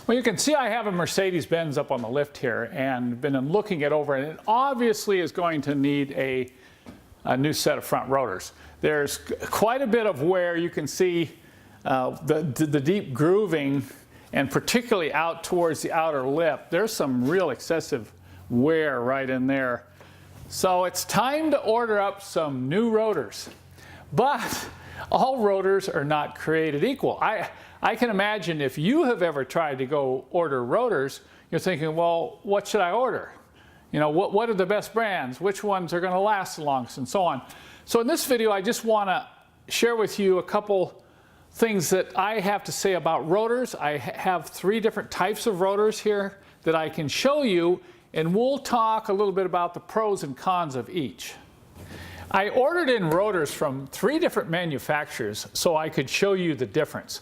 Well, you can see I have a Mercedes-Benz up on the lift here and been looking it over, and it obviously is going to need a new set of front rotors. There's quite a bit of wear. You can see the deep grooving, and particularly out towards the outer lip. There's some real excessive wear right in there. So it's time to order up some new rotors. But all rotors are not created equal. I can imagine if you have ever tried to go order rotors, you're thinking, well, what should I order? You know, what are the best brands? Which ones are going to last the longest, and so on. So in this video, I just want to share with you a couple things that I have to say about rotors. I have 3 different types of rotors here that I can show you, and we'll talk a little bit about the pros and cons of each. I ordered in rotors from 3 different manufacturers so I could show you the difference.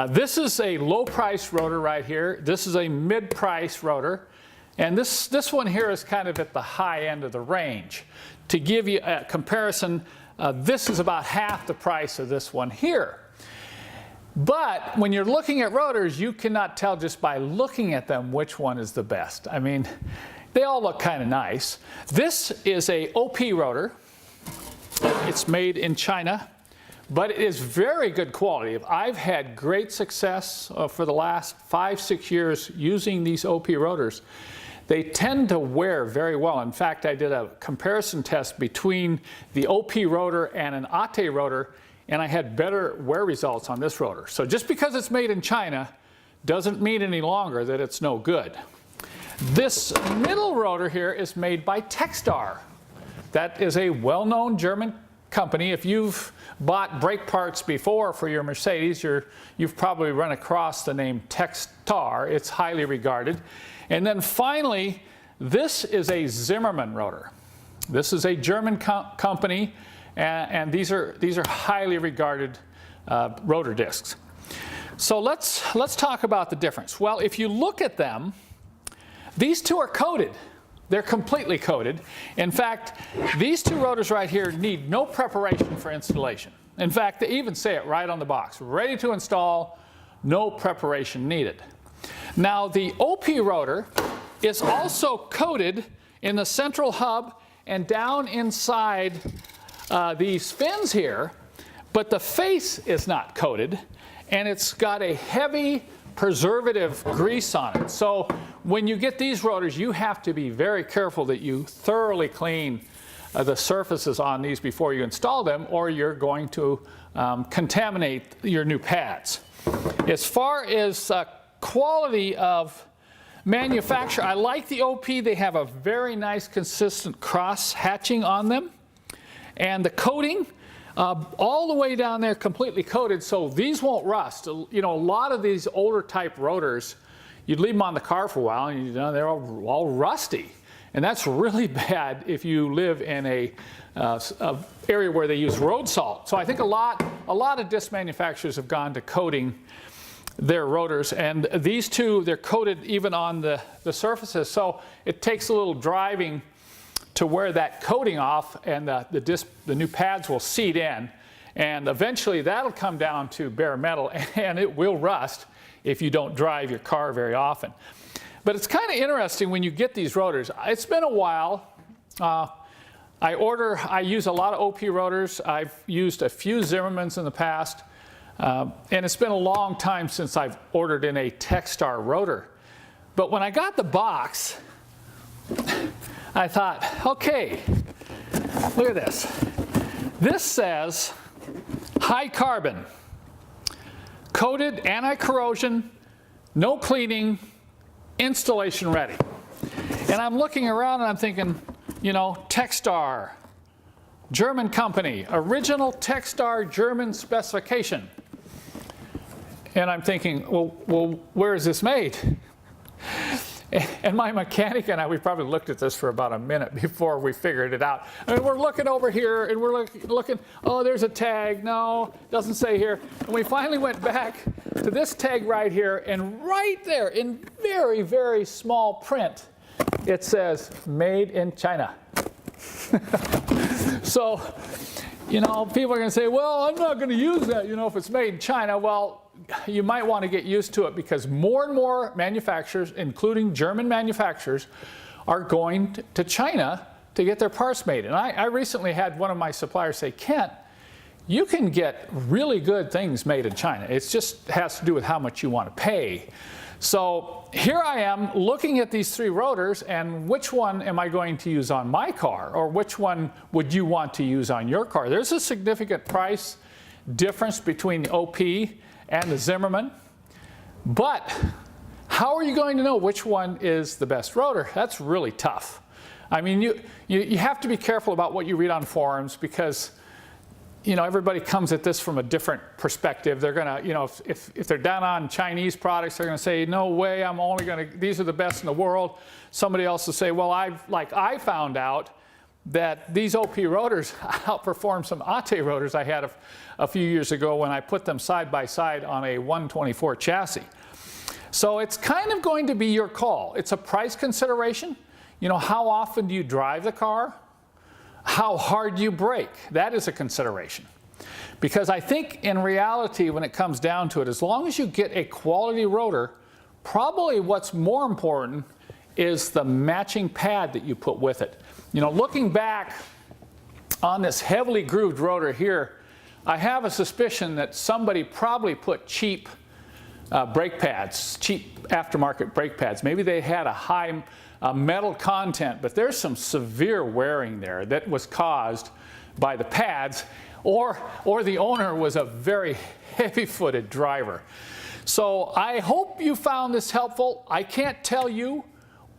This is a low-price rotor right here. This is a mid-price rotor. And this one here is kind of at the high end of the range. To give you a comparison, this is about half the price of this one here. But when you're looking at rotors, you cannot tell just by looking at them which one is the best. I mean, they all look kind of nice. This is a OP rotor. It's made in China, but it is very good quality. I've had great success for the last 5-6 years using these OP rotors. They tend to wear very well. In fact, I did a comparison test between the OP rotor and an ATE rotor, and I had better wear results on this rotor. So just because it's made in China doesn't mean any longer that it's no good. This middle rotor here is made by Textar. That is a well-known German company. If you've bought brake parts before for your Mercedes, you've probably run across the name Textar. It's highly regarded. And then finally, this is a Zimmermann rotor. This is a German company, and these are highly regarded rotor discs. So let's talk about the difference. Well, if you look at them, these 2 are coated. They're completely coated. In fact, these 2 rotors right here need no preparation for installation. In fact, they even say it right on the box, ready to install, no preparation needed. Now, the OP rotor is also coated in the central hub and down inside these fins here, but the face is not coated, and it's got a heavy preservative grease on it. So when you get these rotors, you have to be very careful that you thoroughly clean the surfaces on these before you install them, or you're going to contaminate your new pads. As far as quality of manufacture, I like the OP. They have a very nice consistent cross hatching on them, and the coating all the way down there completely coated, so these won't rust. You know, a lot of these older type rotors, you'd leave them on the car for a while and they're all rusty, and that's really bad if you live in a area where they use road salt. So I think a lot of disc manufacturers have gone to coating their rotors, and these 2, they're coated even on the surfaces, so it takes a little driving to wear that coating off, and the new pads will seat in, and eventually that'll come down to bare metal, and it will rust if you don't drive your car very often. But it's kind of interesting when you get these rotors. It's been a while. I use a lot of OP rotors. I've used a few Zimmermanns in the past, and it's been a long time since I've ordered in a Textar rotor. But when I got the box, I thought, okay, look at this. This says high carbon, coated, anti-corrosion, no cleaning, installation ready. And I'm looking around and I'm thinking, you know, Textar, German company, original Textar German specification. And I'm thinking, well, where is this made? And my mechanic and I, we probably looked at this for about a minute before we figured it out. I mean, we're looking over here and we're looking, oh, there's a tag. No, doesn't say here. And we finally went back to this tag right here, and right there in very, very small print, it says made in China. So, you know, people are going to say, well, I'm not going to use that, you know, if it's made in China. Well, you might want to get used to it because more and more manufacturers, including German manufacturers, are going to China to get their parts made. And I recently had one of my suppliers say, Kent, you can get really good things made in China. It just has to do with how much you want to pay. So here I am looking at these three rotors, and which one am I going to use on my car, or which one would you want to use on your car? There's a significant price difference between the OP and the Zimmermann, but how are you going to know which one is the best rotor? That's really tough. I mean, you have to be careful about what you read on forums because, you know, everybody comes at this from a different perspective. They're going to, you know, if they're down on Chinese products, they're going to say, no way, I'm only going to, these are the best in the world. Somebody else will say, well, I found out that these OP rotors outperform some ATE rotors I had a few years ago when I put them side by side on a 124 chassis. So it's kind of going to be your call. It's a price consideration. You know, how often do you drive the car? How hard do you brake? That is a consideration. Because I think in reality, when it comes down to it, as long as you get a quality rotor, probably what's more important is the matching pad that you put with it. You know, looking back on this heavily grooved rotor here, I have a suspicion that somebody probably put cheap brake pads, cheap aftermarket brake pads. Maybe they had a high metal content, but there's some severe wearing there that was caused by the pads, or the owner was a very heavy-footed driver. So I hope you found this helpful. I can't tell you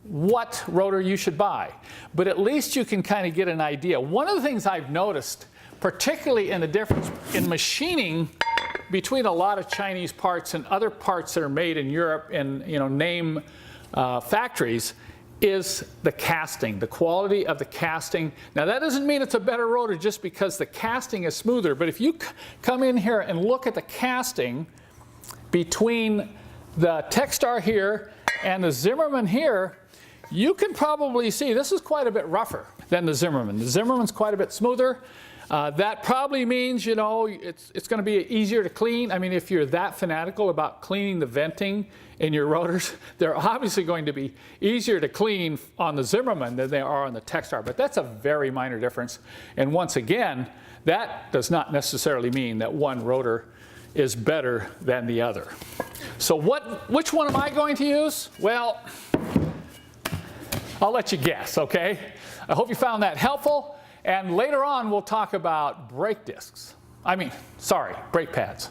what rotor you should buy, but at least you can kind of get an idea. One of the things I've noticed, particularly in the difference in machining between a lot of Chinese parts and other parts that are made in Europe in, you know, name factories, is the casting, the quality of the casting. Now that doesn't mean it's a better rotor just because the casting is smoother, but if you come in here and look at the casting between the Techstar here and the Zimmermann here, you can probably see this is quite a bit rougher than the Zimmermann. The Zimmermann's quite a bit smoother. That probably means, you know, it's going to be easier to clean. I mean, if you're that fanatical about cleaning the venting in your rotors, they're obviously going to be easier to clean on the Zimmermann than they are on the Techstar. But that's a very minor difference. And once again, that does not necessarily mean that one rotor is better than the other. So which one am I going to use? Well, I'll let you guess, okay? I hope you found that helpful. And later on, we'll talk about brake discs. Brake pads.